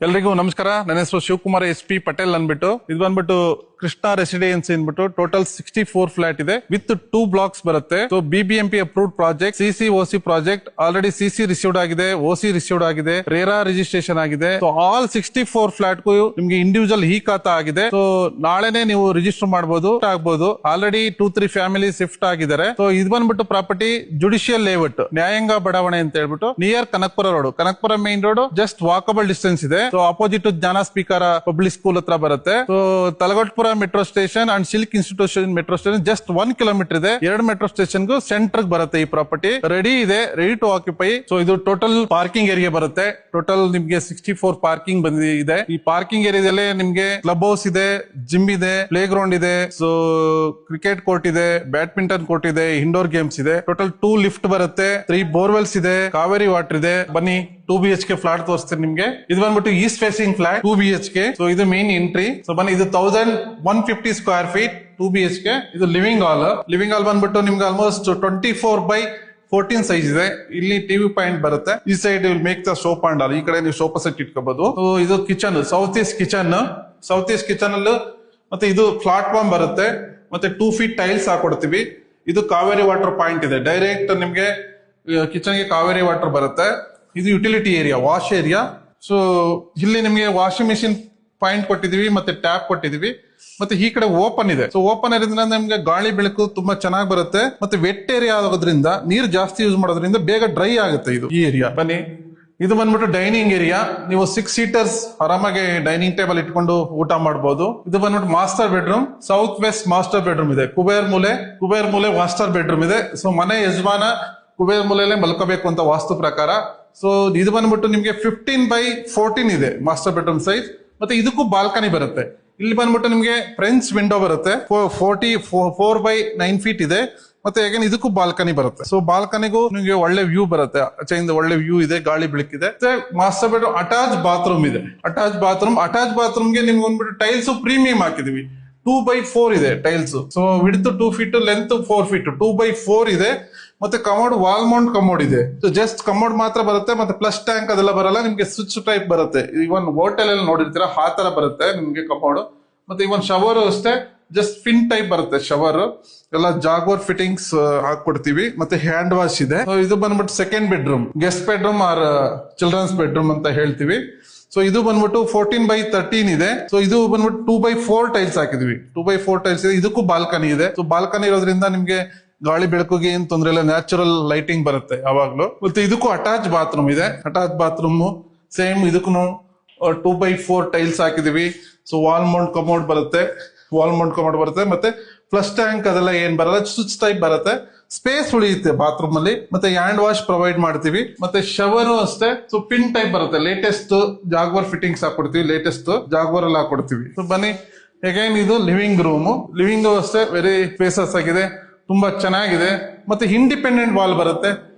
ಎಲ್ರಿಗೂ ನಮಸ್ಕಾರ. ನನ್ನ ಹೆಸರು ಶಿವಕುಮಾರ್ SP ಪಟೇಲ್ ಅಂದ್ಬಿಟ್ಟು. ಇದು ಬಂದ್ಬಿಟ್ಟು ಕೃಷ್ಣ ರೆಸಿಡೆನ್ಸಿ ಅಂದ್ಬಿಟ್ಟು ಟೋಟಲ್ 64 ಫ್ಲಾಟ್ ಇದೆ ವಿತ್ 2 ಬ್ಲಾಕ್ಸ್ ಬರುತ್ತೆ. So BBMP approved project, CC/OC project. Already CC received ಆಗಿದೆ, OC ರಿಸೀವ್ಡ್ ಆಗಿದೆ, ರೇರಾ ರಿಜಿಸ್ಟ್ರೇಷನ್ ಆಗಿದೆ. ಸೊ ಆಲ್ 64 ಫ್ಲಾಟ್ ಗೂ ನಿಮ್ಗೆ ಇಂಡಿವಿಜುವಲ್ ಈ ಖಾತಾ ಆಗಿದೆ. ಸೊ ನಾಳೆನೆ ನೀವು ರಿಜಿಸ್ಟರ್ ಮಾಡಬಹುದು, ಆಗ್ಬಹುದು. ಆಲ್ರೆಡಿ 2-3 ಫ್ಯಾಮಿಲಿ ಶಿಫ್ಟ್ ಆಗಿದ್ದಾರೆ. ಸೊ ಇದು ಬಂದ್ಬಿಟ್ಟು ಪ್ರಾಪರ್ಟಿ ಜುಡಿಷಿಯಲ್ ಲೇಔಟ್, ನ್ಯಾಯಾಂಗ ಬಡಾವಣೆ ಅಂತ ಹೇಳ್ಬಿಟ್ಟು near Kanakapura road, Kanakapura main road just walkable distance ಇದೆ. ಸೊ ಅಪೋಸಿಟ್ ಜ್ಞಾನ ಸ್ಪೀಕರ್ ಪಬ್ಲಿಕ್ ಸ್ಕೂಲ್ ಹತ್ರ ಬರುತ್ತೆ. So Talaghattapura metro station and silk institution metro station just 1 kilometre ಇದೆ. 2 ಮೆಟ್ರೋ ಸ್ಟೇಷನ್ ಗೂ ಸೆಂಟರ್ ಬರುತ್ತೆ. ಈ ಪ್ರಾಪರ್ಟಿ ರೆಡಿ ಇದೆ, ರೆಡಿ ಟು ಆಕ್ಯುಪೈ. ಸೊ ಇದು ಟೋಟಲ್ ಪಾರ್ಕಿಂಗ್ ಏರಿಯಾ ಬರುತ್ತೆ. ಟೋಟಲ್ ನಿಮ್ಗೆ 64 ಪಾರ್ಕಿಂಗ್ ಬಂದಿದೆ. ಈ ಪಾರ್ಕಿಂಗ್ ಏರಿಯಾದಲ್ಲಿ ನಿಮ್ಗೆ ಕ್ಲಬ್ ಹೌಸ್ ಇದೆ, ಜಿಮ್ ಇದೆ, ಪ್ಲೇ ಗ್ರೌಂಡ್ ಇದೆ, ಸೊ ಕ್ರಿಕೆಟ್ ಕೋರ್ಟ್ ಇದೆ, ಬ್ಯಾಡ್ಮಿಂಟನ್ ಕೋರ್ಟ್ ಇದೆ, ಇಂಡೋರ್ ಗೇಮ್ಸ್ ಇದೆ. ಟೋಟಲ್ 2 ಲಿಫ್ಟ್ ಬರುತ್ತೆ, 3 ಬೋರ್ವೆಲ್ಸ್ ಇದೆ, ಕಾವೇರಿ ವಾಟರ್ ಇದೆ. ಬನ್ನಿ 2 BHK ಫ್ಲಾಟ್ ತೋರಿಸ್ತೀನಿ ನಿಮ್ಗೆ. ಇದು ಬಂದ್ಬಿಟ್ಟು East facing flat 2 BHK. So ಇದು ಮೇನ್ ಎಂಟ್ರಿ. ಸೊ ಬನ್ನಿ, ಇದು 1150 ಸ್ಕ್ವೇರ್ ಫೀಟ್ 2 BHK. ಇದು ಲಿವಿಂಗ್ ಹಾಲ್. ಲಿವಿಂಗ್ ಹಾಲ್ ಬಂದ್ಬಿಟ್ಟು ನಿಮ್ಗೆ ಆಲ್ಮೋಸ್ಟ್ 24x14 ಸೈಜ್ ಇದೆ. ಇಲ್ಲಿ ಟಿವಿ ಪಾಯಿಂಟ್ ಬರುತ್ತೆ. ಈ side will make the sofa and hall. ಈ ಕಡೆ ನೀವು ಸೋಫಾ ಸೆಟ್ ಇಟ್ಕೋಬಹುದು. ಇದು kitchen, south east kitchen. South east kitchen ಅಲ್ಲೂ ಮತ್ತೆ ಇದು ಪ್ಲಾಟ್ಫಾರ್ಮ್ ಬರುತ್ತೆ. ಮತ್ತೆ 2 ಫೀಟ್ ಟೈಲ್ಸ್ ಹಾಕೊಡ್ತೀವಿ. ಇದು ಕಾವೇರಿ ವಾಟರ್ ಪಾಯಿಂಟ್ ಇದೆ. ಡೈರೆಕ್ಟ್ ನಿಮ್ಗೆ ಕಿಚನ್ ಗೆ ಕಾವೇರಿ ವಾಟರ್ ಬರುತ್ತೆ. ಇದು utility area, wash area. So ಇಲ್ಲಿ ನಿಮ್ಗೆ ವಾಷಿಂಗ್ ಮಿಷಿನ್ ಪಾಯಿಂಟ್ ಕೊಟ್ಟಿದೀವಿ, ಮತ್ತೆ ಟ್ಯಾಪ್ ಕೊಟ್ಟಿದೀವಿ. ಮತ್ತೆ ಈ ಕಡೆ ಓಪನ್ ಇದೆ. ಸೊ ಓಪನ್ ಇರೋದ್ರಿಂದ ನಿಮ್ಗೆ ಗಾಳಿ ಬೆಳಕು ತುಂಬಾ ಚೆನ್ನಾಗಿ ಬರುತ್ತೆ. ಮತ್ತೆ ವೆಟ್ ಏರಿಯಾ ಆಗೋದ್ರಿಂದ ನೀರ್ ಜಾಸ್ತಿ ಯೂಸ್ ಮಾಡೋದ್ರಿಂದ ಬೇಗ ಡ್ರೈ ಆಗುತ್ತೆ ಇದು ಈ ಏರಿಯಾ. ಬನ್ನಿ, ಇದು ಬಂದ್ಬಿಟ್ಟು ಡೈನಿಂಗ್ ಏರಿಯಾ. ನೀವು 6 ಸೀಟರ್ಸ್ ಆರಾಮಾಗಿ ಡೈನಿಂಗ್ ಟೇಬಲ್ ಇಟ್ಕೊಂಡು ಊಟ ಮಾಡಬಹುದು. ಇದು ಬಂದ್ಬಿಟ್ಟು master bedroom, south west master bedroom ಇದೆ. ಕುಬೇರ್ ಮೂಲೆ ಮಾಸ್ಟರ್ ಬೆಡ್ರೂಮ್ ಇದೆ. ಸೊ ಮನೆ ಯಜಮಾನ ಕುಬೇರ್ ಮೂಲೆಯಲ್ಲೇ ಮಲ್ಕೋಬೇಕು ಅಂತ ವಾಸ್ತು ಪ್ರಕಾರ. ಸೊ ಇದು ಬಂದ್ಬಿಟ್ಟು ನಿಮ್ಗೆ 15x14 ಇದೆ ಮಾಸ್ಟರ್ ಬೆಡ್ರೂಮ್ ಸೈಜ್. ಮತ್ತೆ ಇದಕ್ಕೂ ಬಾಲ್ಕನಿ ಬರುತ್ತೆ. ಇಲ್ಲಿ ಬಂದ್ಬಿಟ್ಟು ನಿಮ್ಗೆ ಫ್ರೆಂಚ್ ವಿಂಡೋ ಬರುತ್ತೆ. 4x9 ಫೀಟ್ ಇದೆ. ಮತ್ತೆ ಹೇಗೆ ಇದಕ್ಕೂ ಬಾಲ್ಕನಿ ಬರುತ್ತೆ. ಸೊ ಬಾಲ್ಕನಿಗೂ ನಿಮ್ಗೆ ಒಳ್ಳೆ ವ್ಯೂ ಬರುತ್ತೆ. ಆಚೆಯಿಂದ ಒಳ್ಳೆ ವ್ಯೂ ಇದೆ, ಗಾಳಿ ಬೆಳಕಿದೆ. ಮತ್ತೆ ಮಾಸ್ಟರ್ ಬೆಡ್ರೂಮ್ ಅಟ್ಯಾಚ್ ಬಾತ್ರೂಮ್ ಇದೆ. ಅಟ್ಯಾಚ್ ಬಾತ್ರೂಮ್ಗೆ ನಿಮ್ಗೆ ಬಂದ್ಬಿಟ್ಟು ಟೈಲ್ಸ್ ಪ್ರೀಮಿಯಂ ಹಾಕಿದೀವಿ. 2x4 ಇದೆ tiles. So width 2 feet, length 4 feet, 2x4 ಇದೆ. ಮತ್ತೆ ಕಮೋಡ್, ವಾಲ್ ಮೌಂಟ್ ಕಮೋಡ್ ಇದೆ. ಸೊ ಜಸ್ಟ್ ಕಮೋಡ್ ಮಾತ್ರ ಬರುತ್ತೆ. ಮತ್ತೆ ಪ್ಲಸ್ ಟ್ಯಾಂಕ್ ಅದೆಲ್ಲ ಬರಲ್ಲ. ನಿಮ್ಗೆ ಸ್ವಿಚ್ ಟೈಪ್ ಬರುತ್ತೆ. ಇವನ್ ಹೋಟೆಲ್ ಅಲ್ಲಿ ನೋಡಿರ್ತೀರಾ ಆ ತರ ಬರುತ್ತೆ ನಿಮ್ಗೆ ಕಮೋಡ್. ಮತ್ತೆ ಇವನ್ ಶವರ್ ಅಷ್ಟೇ, ಜಸ್ಟ್ ಫಿನ್ ಟೈಪ್ ಬರುತ್ತೆ ಶವರ್. ಎಲ್ಲ ಜಾಗ್ವರ್ ಫಿಟ್ಟಿಂಗ್ಸ್ ಹಾಕೊಡ್ತೀವಿ. ಮತ್ತೆ ಹ್ಯಾಂಡ್ ವಾಶ್ ಇದೆ. ಸೊ ಇದು ಬಂದ್ಬಿಟ್ಟು second bedroom, guest bedroom or children's bedroom ಅಂತ ಹೇಳ್ತೀವಿ. ಸೊ ಇದು ಬಂದ್ಬಿಟ್ಟು 14x13 ಇದೆ. ಸೊ ಇದು ಬಂದ್ಬಿಟ್ಟು 2x4 ಟೈಲ್ಸ್ ಹಾಕಿದ್ವಿ. 2x4 ಟೈಲ್ಸ್ ಇದೆ. ಇದಕ್ಕೂ ಬಾಲ್ಕನಿ ಇದೆ. ಸೊ ಬಾಲ್ಕನಿ ಇರೋದ್ರಿಂದ ನಿಮ್ಗೆ ಗಾಳಿ ಬೆಳಕಿಗೆ ಏನ್ ತೊಂದ್ರೆ ಇಲ್ಲ, ನ್ಯಾಚುರಲ್ ಲೈಟಿಂಗ್ ಬರುತ್ತೆ ಯಾವಾಗ್ಲೂ. ಮತ್ತೆ ಇದಕ್ಕೂ ಅಟ್ಯಾಚ್ ಬಾತ್ರೂಮ್ ಇದೆ. ಅಟ್ಯಾಚ್ ಬಾತ್ರೂಮ್ ಸೇಮ್ ಇದಕ್ಕೂ 2x4 ಟೈಲ್ಸ್ ಹಾಕಿದೀವಿ. ಸೊ ವಾಲ್ ಮೌಂಟ್ ಕಮೋಡ್ ಬರುತ್ತೆ. ಮತ್ತೆ ಫ್ಲಶ್ ಟ್ಯಾಂಕ್ ಅದೆಲ್ಲ ಏನ್ ಬರಲ್ಲ, ಸ್ವಿಚ್ ಟೈಪ್ ಬರುತ್ತೆ. ಸ್ಪೇಸ್ ಉಳಿಯುತ್ತೆ ಬಾತ್ರೂಮ್ ಅಲ್ಲಿ. ಮತ್ತೆ ಹ್ಯಾಂಡ್ ವಾಶ್ ಪ್ರೊವೈಡ್ ಮಾಡ್ತೀವಿ. ಮತ್ತೆ ಶವರ್ ಅಷ್ಟೇ. ಸೊ ಪಿನ್ ಟೈಪ್ ಬರುತ್ತೆ. ಲೇಟೆಸ್ಟ್ ಜಾಗ್ವರ್ ಫಿಟ್ಟಿಂಗ್ಸ್ ಹಾಕೊಡ್ತೀವಿ. ಲೇಟೆಸ್ಟ್ ಜಾಗ್ವರ್ ಅಲ್ಲಿ ಹಾಕೊಡ್ತೀವಿ. ಸೊ ಬನ್ನಿ, ಅಗೈನ್ ಇದು ಲಿವಿಂಗ್ ರೂಮ್. ಲಿವಿಂಗ್ ಅಷ್ಟೇ ವೆರಿ ಸ್ಪೇಸಸ್ ಆಗಿದೆ, ತುಂಬಾ ಚೆನ್ನಾಗಿದೆ. ಮತ್ತೆ ಇಂಡಿಪೆಂಡೆಂಟ್ ವಾಲ್ ಬರುತ್ತೆ,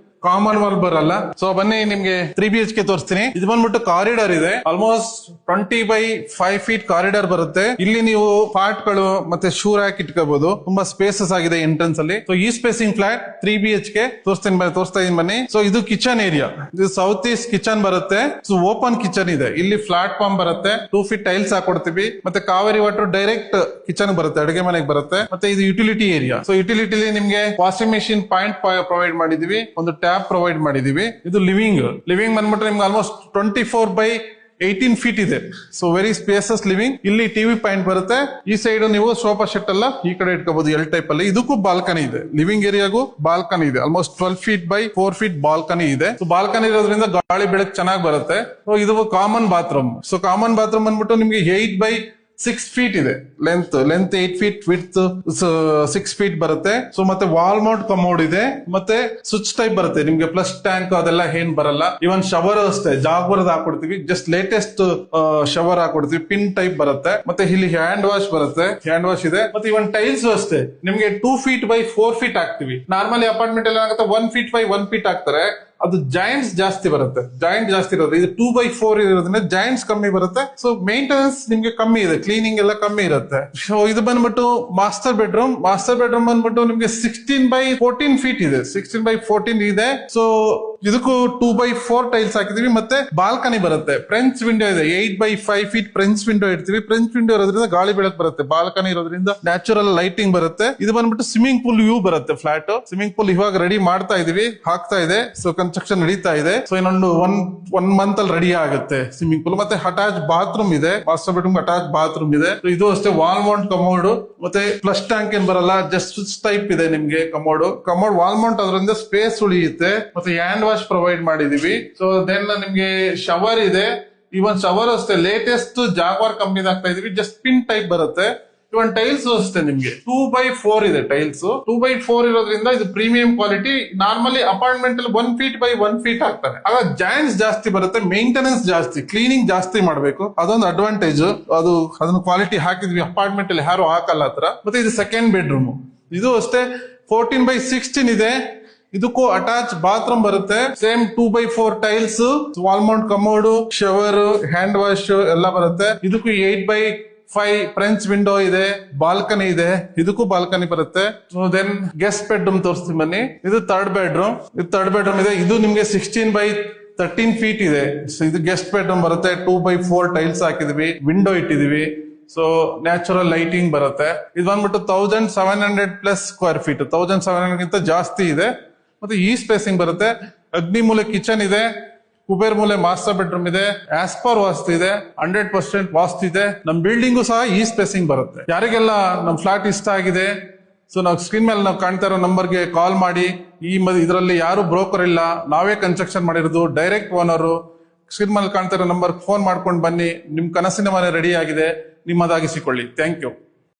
ಕಾಮನ್ ವಾಲ್ ಬರಲ್ಲ. ಸೊ ಬನ್ನಿ, ನಿಮ್ಗೆ 3 BHK ತೋರಿಸ್ತೀನಿ. ಇದು ಬಂದ್ಬಿಟ್ಟು ಕಾರಿಡಾರ್ ಇದೆ. ಆಲ್ಮೋಸ್ಟ್ 20x5 ಫೀಟ್ ಕಾರಿಡಾರ್ ಬರುತ್ತೆ. ಇಲ್ಲಿ ನೀವು ಪಾರ್ಟ್ ಗಳು ಮತ್ತೆ ಶೂ ರ್ಯಾಕ್ ಇಟ್ಕೋಬಹುದು. ತುಂಬಾ ಸ್ಪೇಸಸ್ ಆಗಿದೆ ಎಂಟ್ರೆನ್ಸ್ ಅಲ್ಲಿ. ಸೊ ಈ ಸ್ಪೇಸಿಂಗ್ ಫ್ಲಾಟ್ 3 BHK ತೋರಿಸ್ತಾ ಇದೀನಿ ಬನ್ನಿ. ಸೊ ಇದು ಕಿಚನ್ ಏರಿಯಾ. ಇದು ಸೌತ್ ಈಸ್ಟ್ ಕಿಚನ್ ಬರುತ್ತೆ. ಸೊ ಓಪನ್ ಕಿಚನ್ ಇದೆ. ಇಲ್ಲಿ ಪ್ಲಾಟ್ಫಾರ್ಮ್ ಬರುತ್ತೆ. 2 ಫೀಟ್ ಟೈಲ್ಸ್ ಹಾಕೊಡ್ತೀವಿ. ಮತ್ತೆ ಕಾವೇರಿ ವಾಟರ್ ಡೈರೆಕ್ಟ್ ಕಿಚನ್ ಬರುತ್ತೆ, ಅಡುಗೆ ಮನೆಗೆ ಬರುತ್ತೆ. ಮತ್ತೆ ಇದು ಯುಟಿಲಿಟಿ ಏರಿಯಾ. ಸೊ ಯುಟಿಲಿಟಿಲಿ ನಿಮ್ಗೆ ವಾಷಿಂಗ್ ಮೆಷಿನ್ ಪಾಯಿಂಟ್ ಪ್ರೊವೈಡ್ ಮಾಡಿದೀವಿ. ಒಂದು ಟ್ಯಾಪ್ ಪ್ರೊವೈಡ್ ಮಾಡಿದೀವಿ. ಇದು ಲಿವಿಂಗ್ ಬಂದ್ಬಿಟ್ಟು ನಿಮ್ಗೆ ಆಲ್ಮೋಸ್ಟ್ 24x18 ಫೀಟ್ ಇದೆ. So very spaces living. ಇಲ್ಲಿ ಟಿವಿ ಪಾಯಿಂಟ್ ಬರುತ್ತೆ. ಈ ಸೈಡ್ ನೀವು ಸೋಫಾ ಸೆಟ್ ಎಲ್ಲ ಈ ಕಡೆ ಇಟ್ಕೋಬಹುದು ಎಲ್ ಟೈಪ್ ಅಲ್ಲಿ. ಇದಕ್ಕೂ ಬಾಲ್ಕನಿ ಇದೆ. ಲಿವಿಂಗ್ ಏರಿಯಾಗೂ ಬಾಲ್ಕನಿ ಇದೆ. ಆಲ್ಮೋಸ್ಟ್ 12x4 ಫೀಟ್ ಬಾಲ್ಕನಿ ಇದೆ. ಸೊ ಬಾಲ್ಕನಿ ಇರೋದ್ರಿಂದ ಗಾಳಿ ಬೆಳಕು ಚೆನ್ನಾಗಿ ಬರುತ್ತೆ. ಸೊ ಇದು common bathroom. So common bathroom ಬಂದ್ಬಿಟ್ಟು ನಿಮ್ಗೆ 8x6 ಫೀಟ್ ಇದೆ. ಲೆಂತ್ 8 ಫೀಟ್, ವಿಡ್ತ್ 6 ಫೀಟ್ ಬರುತ್ತೆ. ಸೊ ಮತ್ತೆ ವಾಲ್ ಮೌಂಟ್ ಕಮೋಡ್ ಇದೆ. ಮತ್ತೆ ಸ್ವಿಚ್ ಟೈಪ್ ಬರುತ್ತೆ. ನಿಮ್ಗೆ ಪ್ಲಸ್ ಟ್ಯಾಂಕ್ ಅದೆಲ್ಲ ಏನ್ ಬರಲ್ಲ. ಇವನ್ ಶವರ್ ಅಷ್ಟೇ ಜಾಗ್ವರ್ದ್ ಹಾಕೊಡ್ತೀವಿ. ಜಸ್ಟ್ ಲೇಟೆಸ್ಟ್ ಶವರ್ ಹಾಕೊಡ್ತೀವಿ. ಪಿನ್ ಟೈಪ್ ಬರುತ್ತೆ. ಮತ್ತೆ ಇಲ್ಲಿ ಹ್ಯಾಂಡ್ ವಾಶ್ ಬರುತ್ತೆ. ಹ್ಯಾಂಡ್ ವಾಶ್ ಇದೆ. ಮತ್ತೆ ಇವನ್ ಟೈಲ್ಸ್ ಅಷ್ಟೇ ನಿಮ್ಗೆ 2 ಫೀಟ್ by 4 ಫೀಟ್ ಹಾಕ್ತಿವಿ. ನಾರ್ಮಲಿ ಅಪಾರ್ಟ್ಮೆಂಟ್ ಎಲ್ಲ ಆಗುತ್ತೆ 1 ಫೀಟ್ by 1 ಫೀಟ್ ಹಾಕ್ತಾರೆ. ಅದು ಜಾಯಿಂಟ್ಸ್ ಜಾಸ್ತಿ ಬರುತ್ತೆ. ಜಾಯಿಂಟ್ ಜಾಸ್ತಿ ಇರೋದು ಇದು 2x4 ಇರೋದ್ರಿಂದ ಜಾಯಿಂಟ್ಸ್ ಕಮ್ಮಿ ಬರುತ್ತೆ. ಸೊ ಮೇಂಟೆನೆನ್ಸ್ ನಿಮ್ಗೆ ಕಮ್ಮಿ ಇದೆ, ಕ್ಲೀನಿಂಗ್ ಎಲ್ಲ ಕಮ್ಮಿ ಇರುತ್ತೆ. ಸೊ ಇದು ಬಂದ್ಬಿಟ್ಟು ಮಾಸ್ಟರ್ ಬೆಡ್ರೂಮ್. ಮಾಸ್ಟರ್ ಬೆಡ್ರೂಮ್ ಬಂದ್ಬಿಟ್ಟು ನಿಮ್ಗೆ 16x14 ಫೀಟ್ ಇದೆ, 16x14 ಇದೆ. ಸೊ ಇದಕ್ಕೂ 2x4 ಟೈಲ್ಸ್ ಹಾಕಿದೀವಿ. ಮತ್ತೆ ಬಾಲ್ಕನಿ ಬರುತ್ತೆ, ಫ್ರೆಂಚ್ ವಿಂಡೋ ಇದೆ, 8x5 ಫೀಟ್ ಫ್ರೆಂಚ್ ವಿಂಡೋ ಇಡ್ತೀವಿ. ಫ್ರೆಂಚ್ ವಿಂಡೋ ಇರೋದ್ರಿಂದ ಗಾಳಿ ಬೆಳಕು ಬರುತ್ತೆ, ಬಾಲ್ಕನಿ ಇರೋದ್ರಿಂದ ನ್ಯಾಚುರಲ್ ಲೈಟಿಂಗ್ ಬರುತ್ತೆ. ಇದು ಬಂದ್ಬಿಟ್ಟು ಸ್ವಿಮ್ಮಿಂಗ್ ಪೂಲ್ ವ್ಯೂ ಬರುತ್ತೆ. ಫ್ಲಾಟ್ ಸ್ವಿಮ್ಮಿಂಗ್ ಪೂಲ್ ಇವಾಗ ರೆಡಿ ಮಾಡ್ತಾ ಇದೀವಿ, ಹಾಕ್ತಾ ಇದೆ. ಸೊ ಕನ್ಸ್ಟ್ರಕ್ಷನ್ ನಡೀತಾ ಇದೆ. ಸೊ ಇನ್ನೊಂದು ಒನ್ ಮಂತ್ ಅಲ್ಲಿ ರೆಡಿ ಆಗುತ್ತೆ ಸ್ವಿಮ್ಮಿಂಗ್ ಪೂಲ್. ಮತ್ತೆ ಅಟ್ಯಾಚ್ ಬಾತ್ರೂಮ್ ಇದೆ, ಮಾಸ್ಟರ್ ಬೆಡ್ರೂಮ್ ಅಟ್ಯಾಚ್ ಬಾತ್ರೂಮ್ ಇದೆ. ಇದು ಅಷ್ಟೇ ವಾಲ್ ಮೌಂಟ್ ಕಮೋಡ್. ಮತ್ತೆ ಫ್ಲಶ್ ಟ್ಯಾಂಕ್ ಏನ್ ಬರಲ್ಲ, ಜಸ್ಟ್ ಸ್ವಿಚ್ ಟೈಪ್ ಇದೆ ನಿಮ್ಗೆ ಕಮೋಡ್ ವಾಲ್ ಮೌಂಟ್. ಅದರಿಂದ ಸ್ಪೇಸ್ ಉಳಿಯುತ್ತೆ. ಮತ್ತೆ ಹ್ಯಾಂಡ್ ವಾಶ್ ಪ್ರೊವೈಡ್ ಮಾಡಿದೀವಿ. ಸೊ ದೆನ್ ನಿಮ್ಗೆ ಶವರ್ ಇದೆ. ಇವನ್ ಶವರ್ ಅಷ್ಟೇ ಲೇಟೆಸ್ಟ್ ಜಾಗ್ವಾರ್ ಕಂಪ್ನಿ ಆಗ್ತಾ ಇದೀವಿ, ಜಸ್ಟ್ ಪಿನ್ ಟೈಪ್ ಬರುತ್ತೆ. ಇವನ್ ಟೈಲ್ಸ್ ಅಷ್ಟೇ ನಿಮ್ಗೆ 2x4 ಇದೆ ಟೈಲ್ಸ್. 2x4 ಇರೋದ್ರಿಂದ ಇದು ಪ್ರೀಮಿಯಂ ಕ್ವಾಲಿಟಿ. ನಾರ್ಮಲಿ ಅಪಾರ್ಟ್ಮೆಂಟ್ ಅಲ್ಲಿ 1 ಫೀಟ್ by 1 ಫೀಟ್ ಹಾಕ್ತಾರೆ, ಆಗ ಜಾಯಿಂಟ್ಸ್ ಜಾಸ್ತಿ ಬರುತ್ತೆ, ಮೇಂಟೆನೆನ್ಸ್ ಜಾಸ್ತಿ, ಕ್ಲೀನಿಂಗ್ ಜಾಸ್ತಿ ಮಾಡಬೇಕು. ಅದೊಂದು ಅಡ್ವಾಂಟೇಜ್. ಅದನ್ನ ಕ್ವಾಲಿಟಿ ಹಾಕಿದ್ವಿ, ಅಪಾರ್ಟ್ಮೆಂಟ್ ಅಲ್ಲಿ ಯಾರು ಹಾಕಲ್ಲ ಹತ್ರ. ಮತ್ತೆ ಇದು ಸೆಕೆಂಡ್ ಬೆಡ್ರೂಮ್. ಇದು ಅಷ್ಟೇ 14x16 ಇದೆ. ಇದಕ್ಕೂ ಅಟ್ಯಾಚ್ ಬಾತ್ರೂಮ್ ಬರುತ್ತೆ. Same 2x4 tiles, wall Mount commode, shower, hand wash ಎಲ್ಲ ಬರುತ್ತೆ. ಇದಕ್ಕೂ 8x5 ಫ್ರೆಂಚ್ ವಿಂಡೋ ಇದೆ, ಬಾಲ್ಕನಿ ಇದೆ. ಇದಕ್ಕೂ ಬಾಲ್ಕನಿ ಬರುತ್ತೆ. ಸೊ ದೆನ್ ಗೆಸ್ಟ್ ಬೆಡ್ರೂಮ್ ತೋರಿಸ್ತೀನಿ ಬನ್ನಿ. ಇದು ಥರ್ಡ್ ಬೆಡ್ರೂಮ್. ಇದೆ. ಇದು ನಿಮ್ಗೆ 16x13 ಫೀಟ್ ಇದೆ. ಸೊ ಇದು ಗೆಸ್ಟ್ ಬೆಡ್ರೂಮ್ ಬರುತ್ತೆ. 2x4 ಟೈಲ್ಸ್ ಹಾಕಿದೀವಿ, ವಿಂಡೋ ಇಟ್ಟಿದೀವಿ. ಸೊ ನ್ಯಾಚುರಲ್ ಲೈಟಿಂಗ್ ಬರುತ್ತೆ. ಇದು ಬಂದ್ಬಿಟ್ಟು 1700+ ಸ್ಕ್ವೇರ್ ಫೀಟ್, 1700 ಗಿಂತ ಜಾಸ್ತಿ ಇದೆ. ಮತ್ತೆ ಈ ಸ್ಪೇಸಿಂಗ್ ಬರುತ್ತೆ. ಅಗ್ನಿ ಮೂಲೆ ಕಿಚನ್ ಇದೆ, ಕುಬೇರ್ ಮೂಲೆ ಮಾಸ್ಟರ್ ಬೆಡ್ರೂಮ್ ಇದೆ, ಆಸ್ ಪರ್ ವಾಸ್ತು ಇದೆ, 100% ವಾಸ್ತು ಇದೆ. ನಮ್ ಬಿಲ್ಡಿಂಗು ಸಹ ಈ ಸ್ಪೇಸಿಂಗ್ ಬರುತ್ತೆ. ಯಾರಿಗೆಲ್ಲ ನಮ್ ಫ್ಲಾಟ್ ಇಷ್ಟ ಆಗಿದೆ, ಸೊ ನಾವು ಸ್ಕ್ರೀನ್ ಮೇಲೆ ನಾವು ಕಾಣ್ತಾ ಇರೋ ನಂಬರ್ಗೆ ಕಾಲ್ ಮಾಡಿ. ಇದರಲ್ಲಿ ಯಾರು ಬ್ರೋಕರ್ ಇಲ್ಲ, ನಾವೇ ಕನ್ಸ್ಟ್ರಕ್ಷನ್ ಮಾಡಿರೋದು, ಡೈರೆಕ್ಟ್ ಓನರ್. ಸ್ಕ್ರೀನ್ ಮೇಲೆ ಕಾಣ್ತಾ ಇರೋ ನಂಬರ್ ಫೋನ್ ಮಾಡ್ಕೊಂಡು ಬನ್ನಿ. ನಿಮ್ ಕನಸಿನ ಮನೆ ರೆಡಿ ಆಗಿದೆ, ನಿಮ್ಮದಾಗಿಸಿಕೊಳ್ಳಿ. Thank you.